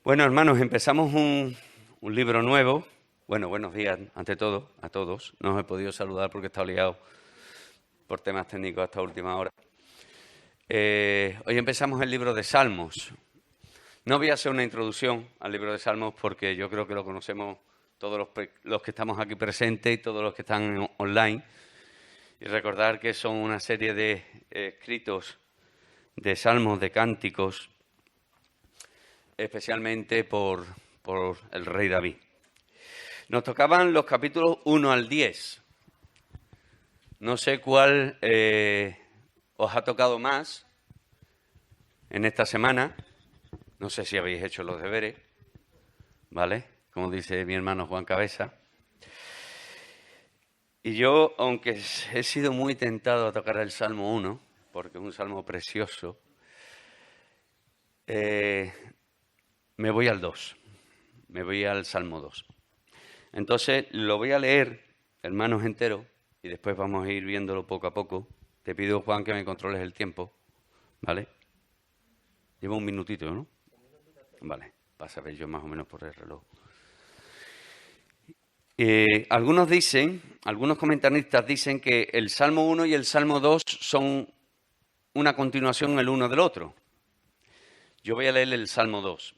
Bueno, hermanos, empezamos un libro nuevo. Bueno, buenos días ante todo a todos. No os he podido saludar porque he estado liado por temas técnicos hasta última hora. Hoy empezamos el libro de Salmos. No voy a hacer una introducción al libro de Salmos porque yo creo que lo conocemos todos los que estamos aquí presentes y todos los que están online. Y recordar que son una serie de escritos de salmos, de cánticos, especialmente por el rey David. Nos tocaban los capítulos 1 al 10. No sé cuál os ha tocado más en esta semana. No sé si habéis hecho los deberes, ¿vale? Como dice mi hermano Juan Cabeza. Y yo, aunque he sido muy tentado a tocar el Salmo 1, porque es un salmo precioso, me voy al 2, me voy al Salmo 2. Entonces, lo voy a leer, hermanos, entero, y después vamos a ir viéndolo poco a poco. Te pido, Juan, que me controles el tiempo, ¿vale? Llevo un minutito, ¿no? Vale, para saber yo más o menos por el reloj. Algunos comentaristas dicen que el Salmo 1 y el Salmo 2 son una continuación el uno del otro. Yo voy a leer el Salmo 2.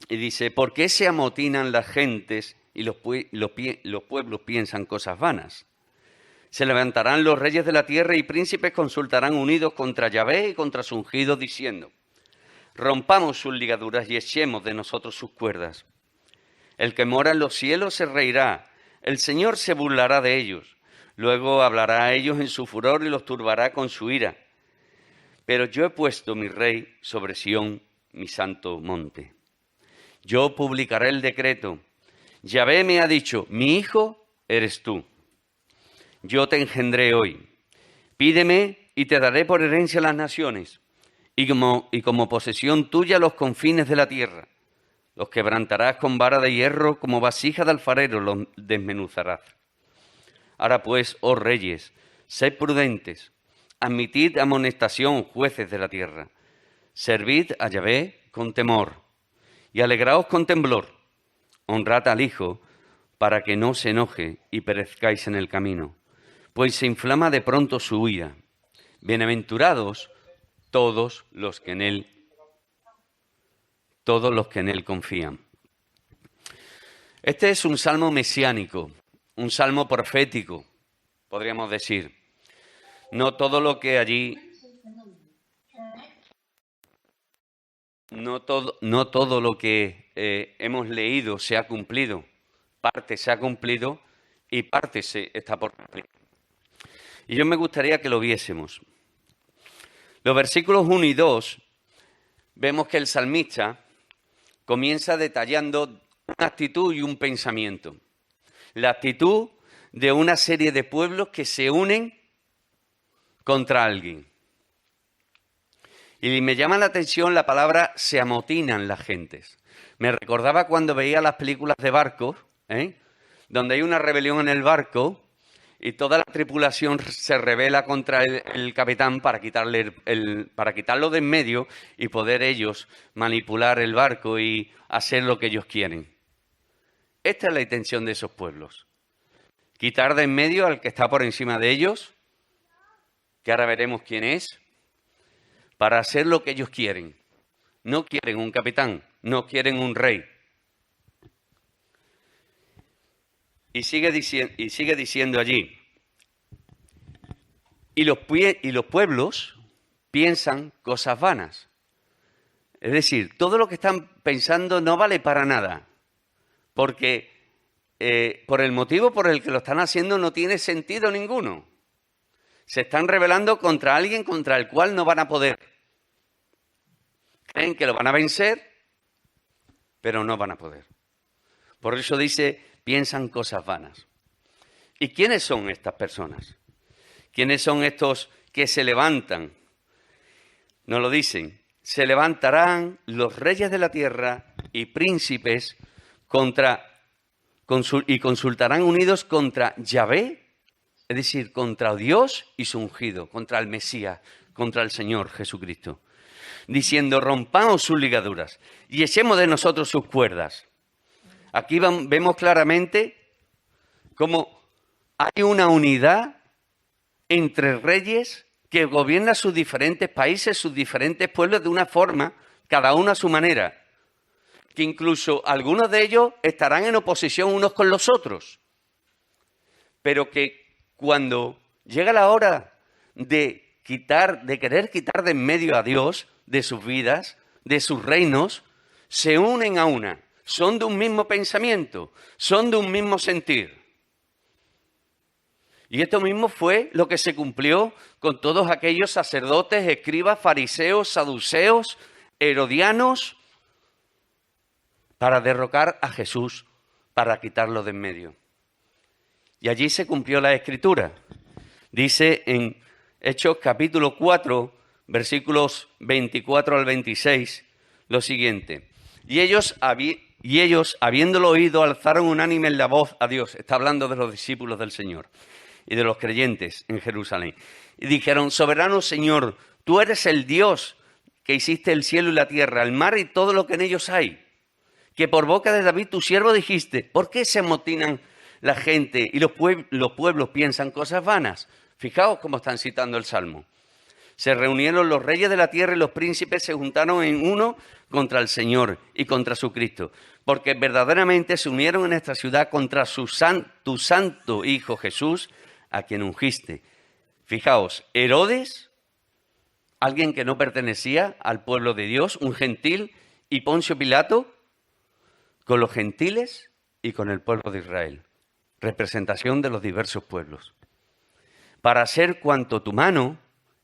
Y dice, ¿por qué se amotinan las gentes y los pueblos piensan cosas vanas? Se levantarán los reyes de la tierra y príncipes consultarán unidos contra Yahvé y contra su ungido, diciendo, rompamos sus ligaduras y echemos de nosotros sus cuerdas. El que mora en los cielos se reirá, el Señor se burlará de ellos. Luego hablará a ellos en su furor y los turbará con su ira. Pero yo he puesto mi rey sobre Sión, mi santo monte. Yo publicaré el decreto. Yahvé me ha dicho, mi hijo eres tú. Yo te engendré hoy. Pídeme y te daré por herencia las naciones, y como posesión tuya los confines de la tierra. Los quebrantarás con vara de hierro, como vasija de alfarero los desmenuzarás. Ahora pues, oh reyes, sed prudentes, admitid amonestación, jueces de la tierra. Servid a Yahvé con temor y alegraos con temblor. Honrad al Hijo para que no se enoje y perezcáis en el camino, pues se inflama de pronto su ira. Bienaventurados todos los que en él confían. Este es un salmo mesiánico, un salmo profético, podríamos decir. No todo lo que allí, no todo lo que hemos leído se ha cumplido. Parte se ha cumplido y parte está por cumplir. Y yo me gustaría que lo viésemos. Los versículos 1 y 2, vemos que el salmista comienza detallando una actitud y un pensamiento. La actitud de una serie de pueblos que se unen contra alguien. Y me llama la atención la palabra se amotinan las gentes. Me recordaba cuando veía las películas de barcos, donde hay una rebelión en el barco y toda la tripulación se rebela contra el capitán para quitarlo de en medio y poder ellos manipular el barco y hacer lo que ellos quieren. Esta es la intención de esos pueblos. Quitar de en medio al que está por encima de ellos, que ahora veremos quién es, para hacer lo que ellos quieren. No quieren un capitán, no quieren un rey. Y sigue diciendo allí, y los pueblos piensan cosas vanas. Es decir, todo lo que están pensando no vale para nada, porque por el motivo por el que lo están haciendo no tiene sentido ninguno. Se están rebelando contra alguien contra el cual no van a poder. Creen que lo van a vencer, pero no van a poder. Por eso dice, piensan cosas vanas. ¿Y quiénes son estas personas? ¿Quiénes son estos que se levantan? Nos lo dicen. Se levantarán los reyes de la tierra y príncipes y consultarán unidos contra Yahvé, es decir, contra Dios y su ungido, contra el Mesías, contra el Señor Jesucristo. diciendo, rompamos sus ligaduras y echemos de nosotros sus cuerdas. Aquí vemos claramente cómo hay una unidad entre reyes que gobiernan sus diferentes países, sus diferentes pueblos de una forma, cada uno a su manera, que incluso algunos de ellos estarán en oposición unos con los otros, pero que cuando llega la hora de querer quitar de en medio a Dios de sus vidas, de sus reinos, se unen a una, son de un mismo pensamiento, son de un mismo sentir. Y esto mismo fue lo que se cumplió con todos aquellos sacerdotes, escribas, fariseos, saduceos, herodianos, para derrocar a Jesús, para quitarlo de en medio. Y allí se cumplió la Escritura. Dice en Hechos capítulo 4, versículos 24 al 26, lo siguiente. Y ellos, habiéndolo oído, alzaron unánime la voz a Dios. Está hablando de los discípulos del Señor y de los creyentes en Jerusalén. Y dijeron, soberano Señor, tú eres el Dios que hiciste el cielo y la tierra, el mar y todo lo que en ellos hay. Que por boca de David tu siervo dijiste, ¿por qué se amotinan la gente y los pueblos piensan cosas vanas? Fijaos cómo están citando el Salmo. Se reunieron los reyes de la tierra y los príncipes se juntaron en uno contra el Señor y contra su Cristo, porque verdaderamente se unieron en esta ciudad contra tu santo Hijo Jesús, a quien ungiste. Fijaos, Herodes, alguien que no pertenecía al pueblo de Dios, un gentil, y Poncio Pilato, con los gentiles y con el pueblo de Israel, representación de los diversos pueblos, para hacer cuanto tu mano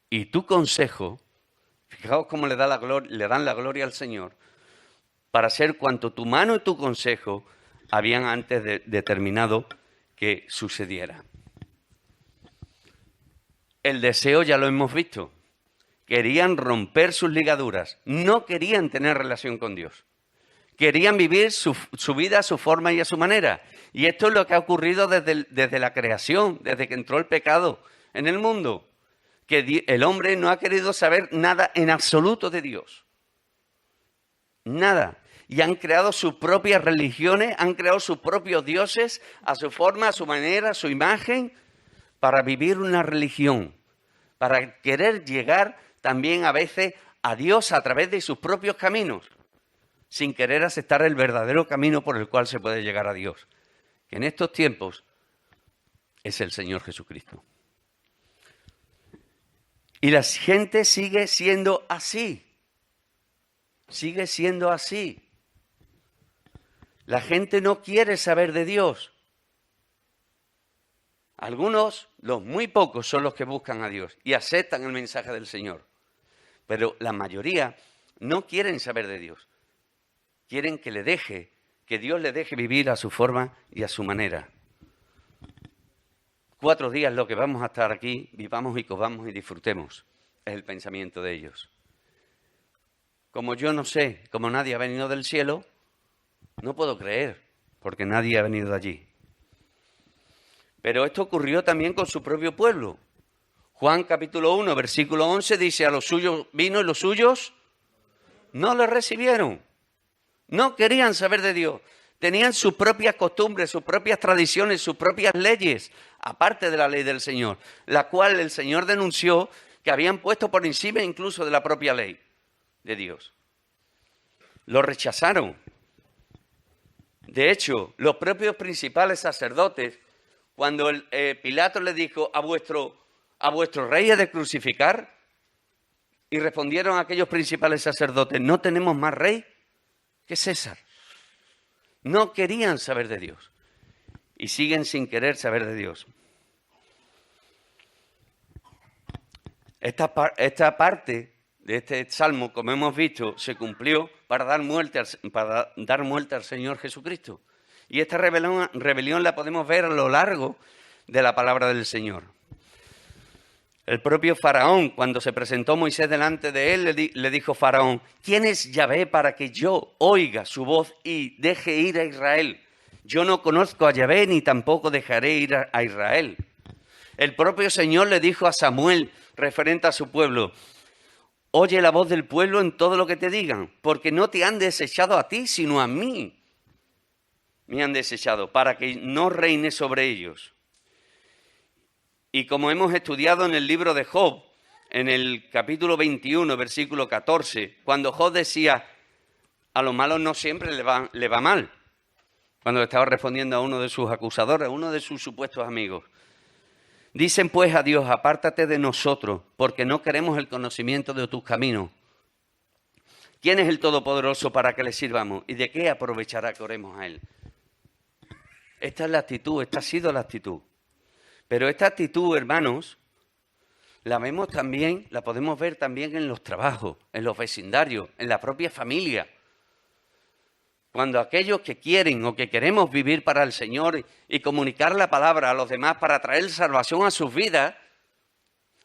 y tu consejo, fijaos cómo le dan la gloria al Señor, para hacer cuanto tu mano y tu consejo habían antes determinado que sucediera. El deseo ya lo hemos visto, querían romper sus ligaduras, no querían tener relación con Dios. Querían vivir su vida a su forma y a su manera. Y esto es lo que ha ocurrido desde la creación, desde que entró el pecado en el mundo. Que el hombre no ha querido saber nada en absoluto de Dios. Nada. Y han creado sus propias religiones, han creado sus propios dioses a su forma, a su manera, a su imagen, para vivir una religión. Para querer llegar también a veces a Dios a través de sus propios caminos, sin querer aceptar el verdadero camino por el cual se puede llegar a Dios, que en estos tiempos es el Señor Jesucristo. Y la gente sigue siendo así. Sigue siendo así. La gente no quiere saber de Dios. Algunos, los muy pocos, son los que buscan a Dios y aceptan el mensaje del Señor. Pero la mayoría no quieren saber de Dios. Quieren que Dios le deje vivir a su forma y a su manera. 4 días lo que vamos a estar aquí, vivamos y comamos y disfrutemos, es el pensamiento de ellos. Como yo no sé, como nadie ha venido del cielo, no puedo creer, porque nadie ha venido de allí. Pero esto ocurrió también con su propio pueblo. Juan capítulo 1, versículo 11 dice, a los suyos vino y los suyos no le recibieron. No querían saber de Dios. Tenían sus propias costumbres, sus propias tradiciones, sus propias leyes, aparte de la ley del Señor, la cual el Señor denunció que habían puesto por encima incluso de la propia ley de Dios. Lo rechazaron. De hecho, los propios principales sacerdotes, cuando Pilato le dijo a vuestro rey he de crucificar, y respondieron aquellos principales sacerdotes, no tenemos más rey que César. No querían saber de Dios y siguen sin querer saber de Dios. Esta parte de este salmo, como hemos visto, se cumplió para dar muerte al Señor Jesucristo. Y esta rebelión la podemos ver a lo largo de la palabra del Señor. El propio Faraón, cuando se presentó Moisés delante de él, le dijo Faraón, ¿quién es Yahvé para que yo oiga su voz y deje ir a Israel? Yo no conozco a Yahvé ni tampoco dejaré ir a Israel. El propio Señor le dijo a Samuel, referente a su pueblo, Oye la voz del pueblo en todo lo que te digan, porque no te han desechado a ti, sino a mí. Me han desechado, para que no reine sobre ellos. Y como hemos estudiado en el libro de Job, en el capítulo 21, versículo 14, cuando Job decía, a los malos no siempre le va mal, cuando estaba respondiendo a uno de sus acusadores, a uno de sus supuestos amigos. Dicen pues a Dios, apártate de nosotros, porque no queremos el conocimiento de tus caminos. ¿Quién es el Todopoderoso para que le sirvamos? ¿Y de qué aprovechará que oremos a Él? Esta es la actitud, esta ha sido la actitud. Pero esta actitud, hermanos, la vemos también, la podemos ver también en los trabajos, en los vecindarios, en la propia familia. Cuando aquellos que quieren o que queremos vivir para el Señor y comunicar la palabra a los demás para traer salvación a sus vidas,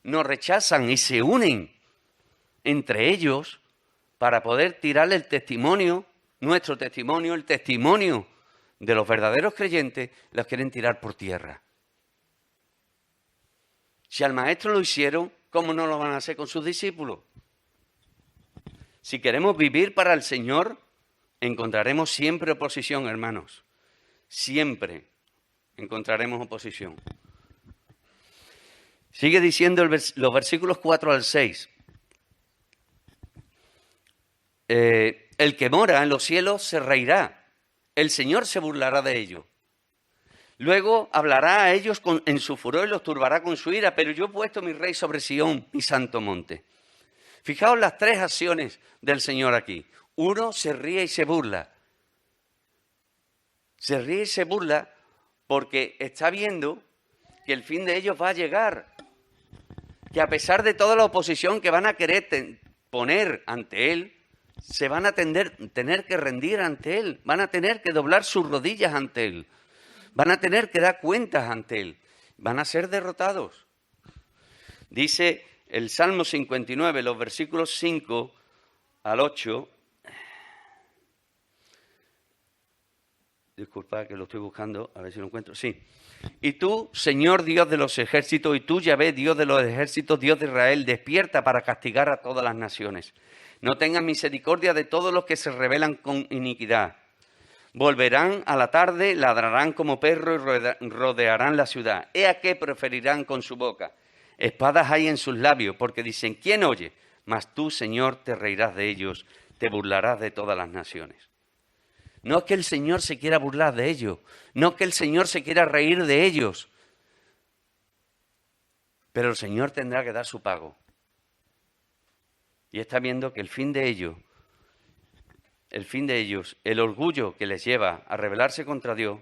nos rechazan y se unen entre ellos para poder tirarle el testimonio, nuestro testimonio, el testimonio de los verdaderos creyentes, los quieren tirar por tierra. Si al maestro lo hicieron, ¿cómo no lo van a hacer con sus discípulos? Si queremos vivir para el Señor, encontraremos siempre oposición, hermanos. Siempre encontraremos oposición. Sigue diciendo los versículos 4 al 6. El que mora en los cielos se reirá. El Señor se burlará de ellos. Luego hablará a ellos en su furor y los turbará con su ira, pero yo he puesto mi rey sobre Sión, mi santo monte. Fijaos las tres acciones del Señor aquí. Uno, se ríe y se burla. Se ríe y se burla porque está viendo que el fin de ellos va a llegar. Que a pesar de toda la oposición que van a querer poner ante Él, se van a tener que rendir ante Él. Van a tener que doblar sus rodillas ante Él. Van a tener que dar cuentas ante Él. Van a ser derrotados. Dice el Salmo 59, los versículos 5 al 8. Disculpad que lo estoy buscando, a ver si lo encuentro. Sí. Y tú, Señor Dios de los ejércitos, y tú, Yahvé, Dios de los ejércitos, Dios de Israel, despierta para castigar a todas las naciones. No tengas misericordia de todos los que se rebelan con iniquidad. Volverán a la tarde, ladrarán como perros y rodearán la ciudad. He a qué preferirán con su boca. Espadas hay en sus labios, porque dicen, ¿quién oye? Mas tú, Señor, te reirás de ellos, te burlarás de todas las naciones. No es que el Señor se quiera burlar de ellos, no es que el Señor se quiera reír de ellos, pero el Señor tendrá que dar su pago. Y está viendo que el fin de ellos, el orgullo que les lleva a rebelarse contra Dios,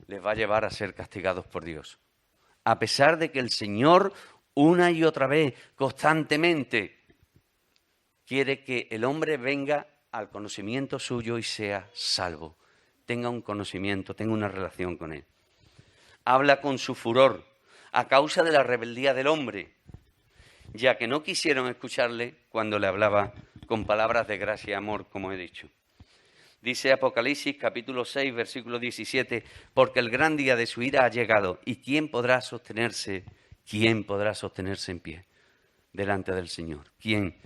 les va a llevar a ser castigados por Dios. A pesar de que el Señor, una y otra vez, constantemente, quiere que el hombre venga al conocimiento suyo y sea salvo. Tenga un conocimiento, tenga una relación con Él. Habla con su furor a causa de la rebeldía del hombre, ya que no quisieron escucharle cuando le hablaba con palabras de gracia y amor, como he dicho. Dice Apocalipsis capítulo 6, versículo 17, porque el gran día de su ira ha llegado, ¿y quién podrá sostenerse en pie delante del Señor? ¿Quién?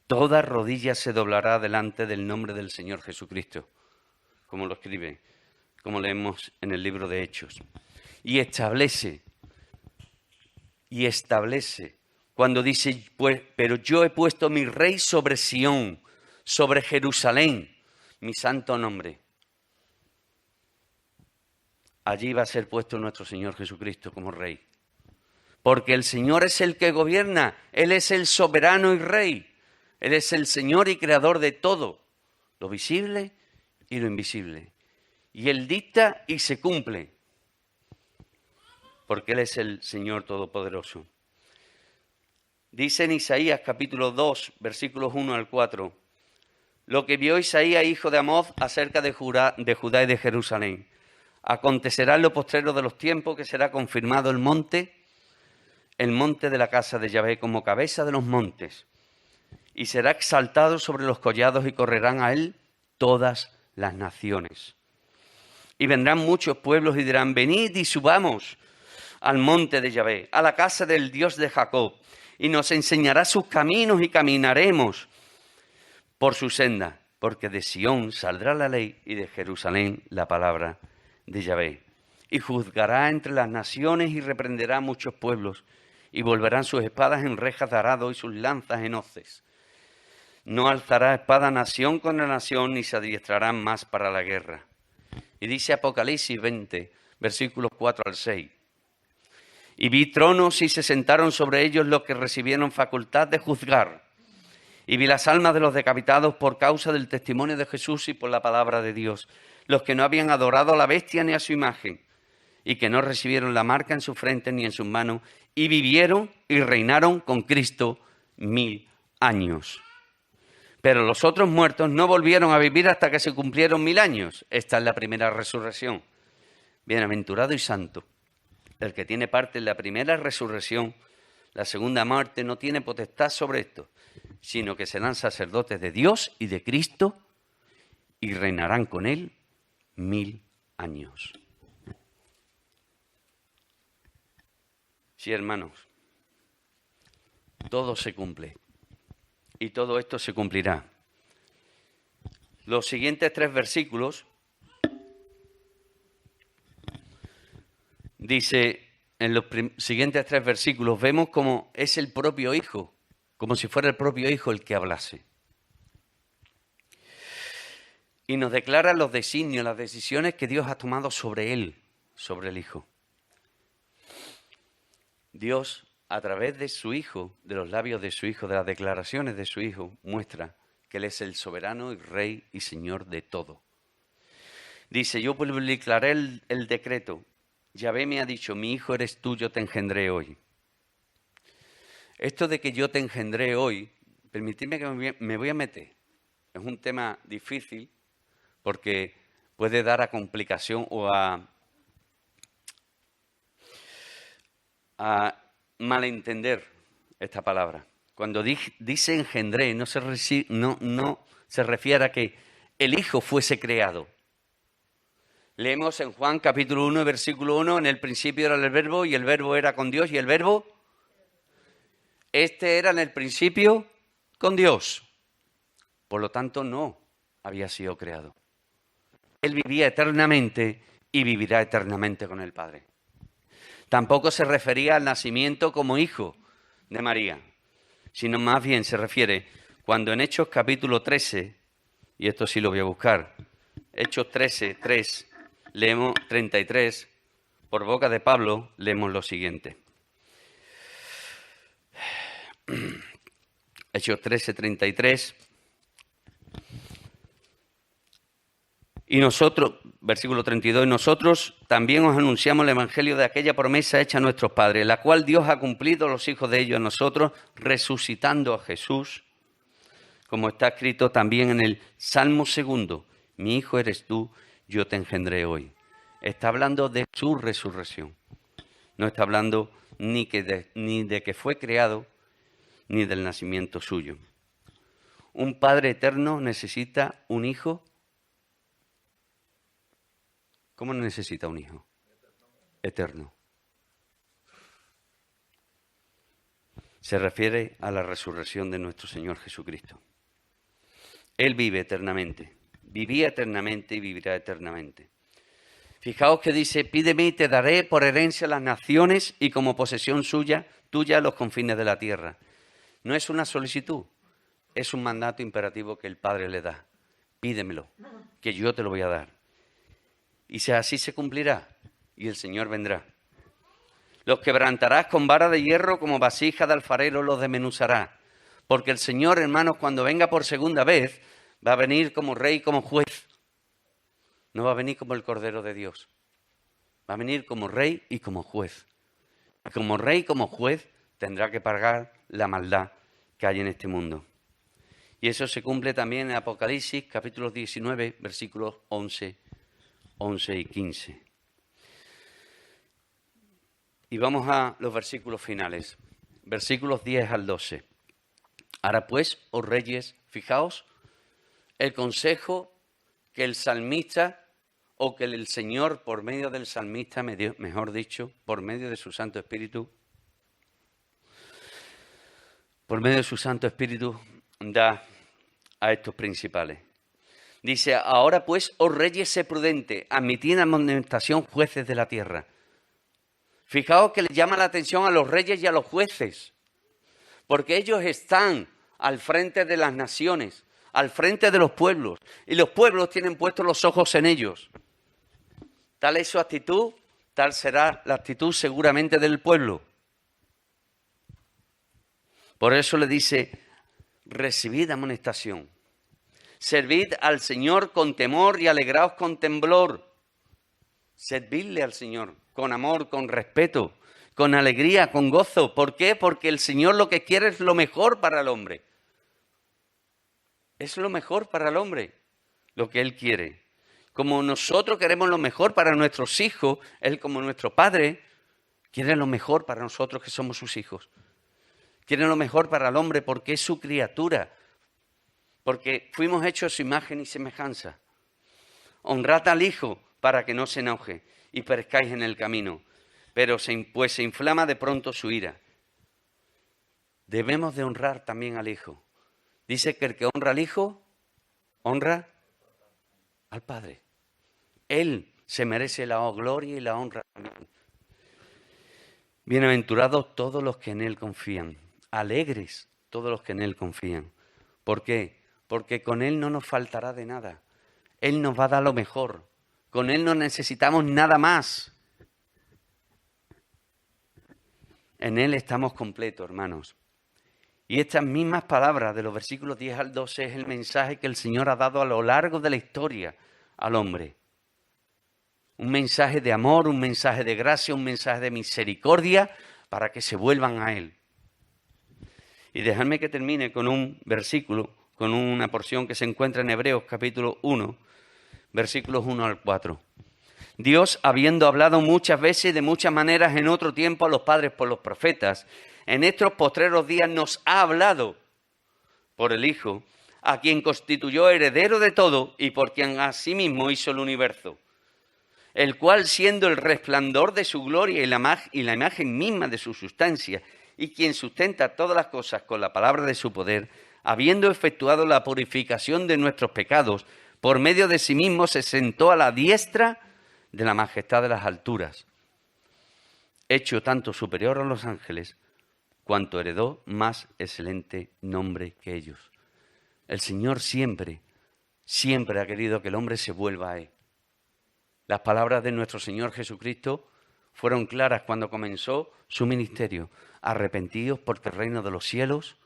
Toda rodilla se doblará delante del nombre del Señor Jesucristo, como lo escribe, como leemos en el libro de Hechos. Y establece, cuando dice, pues, pero yo he puesto mi rey sobre Sión, sobre Jerusalén, mi santo nombre. Allí va a ser puesto nuestro Señor Jesucristo como rey. Porque el Señor es el que gobierna, Él es el soberano y rey. Él es el Señor y creador de todo, lo visible y lo invisible. Y Él dicta y se cumple, porque Él es el Señor Todopoderoso. Dice en Isaías capítulo 2, versículos 1 al 4, lo que vio Isaías, hijo de Amoz, acerca de Judá y de Jerusalén. Acontecerá en lo postrero de los tiempos que será confirmado el monte de la casa de Yahvé como cabeza de los montes. Y será exaltado sobre los collados y correrán a él todas las naciones. Y vendrán muchos pueblos y dirán, venid y subamos al monte de Yahvé, a la casa del Dios de Jacob, y nos enseñará sus caminos y caminaremos por su senda, porque de Sión saldrá la ley y de Jerusalén la palabra de Yahvé. Y juzgará entre las naciones y reprenderá a muchos pueblos, y volverán sus espadas en rejas de arado y sus lanzas en hoces. No alzará espada nación contra nación, ni se adiestrarán más para la guerra. Y dice Apocalipsis 20, versículos 4 al 6. Y vi tronos y se sentaron sobre ellos los que recibieron facultad de juzgar. Y vi las almas de los decapitados por causa del testimonio de Jesús y por la palabra de Dios, los que no habían adorado a la bestia ni a su imagen, y que no recibieron la marca en su frente ni en sus manos, y vivieron y reinaron con Cristo 1000 años. Pero los otros muertos no volvieron a vivir hasta que se cumplieron 1000 años. Esta es la primera resurrección. Bienaventurado y santo el que tiene parte en la primera resurrección. La segunda muerte no tiene potestad sobre esto, sino que serán sacerdotes de Dios y de Cristo y reinarán con él 1000 años. Sí, hermanos, todo se cumple y todo esto se cumplirá. Los siguientes 3 versículos dice, en los siguientes 3 versículos vemos cómo es el propio Hijo, como si fuera el propio Hijo el que hablase. Y nos declara los designios, las decisiones que Dios ha tomado sobre él, sobre el Hijo. Dios, a través de su Hijo, de los labios de su Hijo, de las declaraciones de su Hijo, muestra que Él es el soberano y Rey y Señor de todo. Dice, yo publicaré el decreto. Yahvé me ha dicho, mi hijo eres tú, yo te engendré hoy. Esto de que yo te engendré hoy, permitidme que me voy a meter. Es un tema difícil porque puede dar a complicación o a malentender esta palabra. Cuando dice engendré, no se refiere a que el Hijo fuese creado. Leemos en Juan capítulo 1, versículo 1, en el principio era el Verbo y el Verbo era con Dios y el Verbo, este era en el principio con Dios. Por lo tanto, no había sido creado. Él vivía eternamente y vivirá eternamente con el Padre. Tampoco se refería al nacimiento como hijo de María, sino más bien se refiere cuando en Hechos capítulo 13, y esto sí lo voy a buscar, Hechos 13, 3, leemos 33, por boca de Pablo, leemos lo siguiente. Hechos 13, 33. Y nosotros, versículo 32, y nosotros también os anunciamos el evangelio de aquella promesa hecha a nuestros padres, la cual Dios ha cumplido a los hijos de ellos, a nosotros, resucitando a Jesús, como está escrito también en el Salmo 2, mi hijo eres tú, yo te engendré hoy. Está hablando de su resurrección. No está hablando ni de que fue creado, ni del nacimiento suyo. Un Padre eterno necesita un hijo. ¿Cómo necesita un hijo? Eterno. Se refiere a la resurrección de nuestro Señor Jesucristo. Él vive eternamente, vivía eternamente y vivirá eternamente. Fijaos que dice, pídeme y te daré por herencia las naciones y como posesión tuya los confines de la tierra. No es una solicitud, es un mandato imperativo que el Padre le da. Pídemelo, que yo te lo voy a dar. Y si así se cumplirá, y el Señor vendrá. Los quebrantarás con vara de hierro, como vasija de alfarero los desmenuzará. Porque el Señor, hermanos, cuando venga por segunda vez, va a venir como rey, como juez. No va a venir como el Cordero de Dios. Va a venir como rey y como juez. Y como rey y como juez tendrá que pagar la maldad que hay en este mundo. Y eso se cumple también en Apocalipsis, capítulo 19, versículos 11 y 15. Y vamos a los versículos finales. Versículos 10 al 12. Ahora pues, oh reyes, fijaos el consejo que el salmista o que el Señor por medio del salmista, mejor dicho, por medio de su Santo Espíritu, por medio de su Santo Espíritu, da a estos principales. Dice, ahora pues, oh reyes, sé prudente, admitid amonestación jueces de la tierra. Fijaos que le llama la atención a los reyes y a los jueces, porque ellos están al frente de las naciones, al frente de los pueblos, y los pueblos tienen puestos los ojos en ellos. Tal es su actitud, tal será la actitud seguramente del pueblo. Por eso le dice, recibid amonestación, servid al Señor con temor y alegraos con temblor. Servidle al Señor con amor, con respeto, con alegría, con gozo. ¿Por qué? Porque el Señor lo que quiere es lo mejor para el hombre. Es lo mejor para el hombre, lo que Él quiere. Como nosotros queremos lo mejor para nuestros hijos, Él como nuestro Padre quiere lo mejor para nosotros que somos sus hijos. Quiere lo mejor para el hombre porque es su criatura, porque fuimos hechos a su imagen y semejanza. Honrad al Hijo para que no se enoje y perezcáis en el camino, pero pues se inflama de pronto su ira. Debemos de honrar también al Hijo. Dice que el que honra al Hijo, honra al Padre. Él se merece la gloria y la honra también. Bienaventurados todos los que en Él confían. Alegres todos los que en Él confían. ¿Por qué? Porque con Él no nos faltará de nada. Él nos va a dar lo mejor. Con Él no necesitamos nada más. En Él estamos completos, hermanos. Y estas mismas palabras de los versículos 10 al 12 es el mensaje que el Señor ha dado a lo largo de la historia al hombre. Un mensaje de amor, un mensaje de gracia, un mensaje de misericordia para que se vuelvan a Él. Y dejadme que termine con un versículo, con una porción que se encuentra en Hebreos capítulo 1, versículos 1 al 4. Dios, habiendo hablado muchas veces y de muchas maneras en otro tiempo a los padres por los profetas, en estos postreros días nos ha hablado por el Hijo, a quien constituyó heredero de todo y por quien asimismo hizo el universo, el cual, siendo el resplandor de su gloria y la imagen misma de su sustancia, y quien sustenta todas las cosas con la palabra de su poder, habiendo efectuado la purificación de nuestros pecados, por medio de sí mismo se sentó a la diestra de la majestad de las alturas, hecho tanto superior a los ángeles, cuanto heredó más excelente nombre que ellos. El Señor siempre, siempre ha querido que el hombre se vuelva a Él. Las palabras de nuestro Señor Jesucristo fueron claras cuando comenzó su ministerio. Arrepentidos porque el reino de los cielos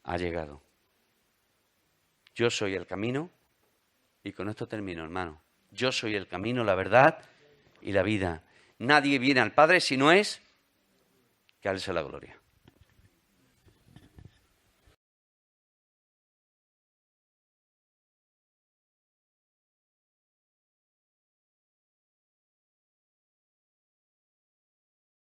ha llegado. Yo soy el camino, y con esto termino, hermano. Yo soy el camino, la verdad y la vida. Nadie viene al Padre si no es que a Él sea la gloria.